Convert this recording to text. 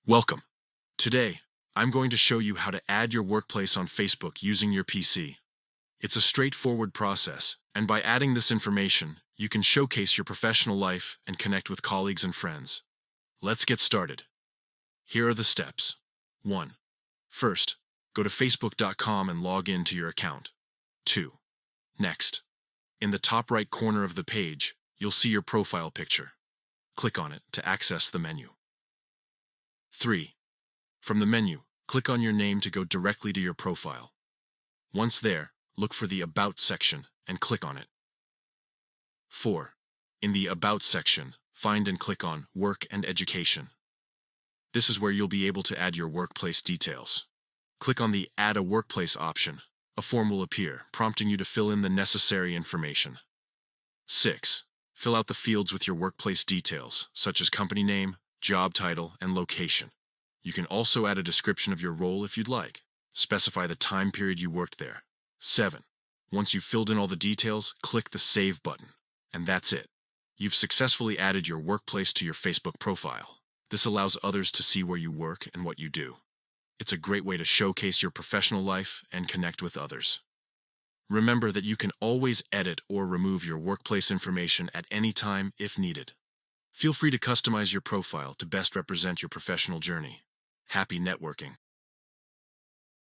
Welcome. Today, I'm going to show you how to add your workplace on Facebook using your PC. It's a straightforward process, and by adding this information, you can showcase your professional life and connect with colleagues and friends. Let's get started. Here are the steps. 1. First, go to facebook.com and log in to your account. 2. Next, in the top right corner of the page, you'll see your profile picture. Click on it to access the menu. 3. From the menu, click on your name to go directly to your profile. Once there, look for the About section and click on it. 4. In the About section, find and click on Work and Education. This is where you'll be able to add your workplace details. Click on the Add a Workplace option. A form will appear, prompting you to fill in the necessary information. 6. Fill out the fields with your workplace details, such as company name, job title, and location. You can also add a description of your role if you'd like. Specify the time period you worked there. 7. Once you've filled in all the details, click the Save button. And that's it. You've successfully added your workplace to your Facebook profile. This allows others to see where you work and what you do. It's a great way to showcase your professional life and connect with others. Remember that you can always edit or remove your workplace information at any time if needed. Feel free to customize your profile to best represent your professional journey. Happy networking!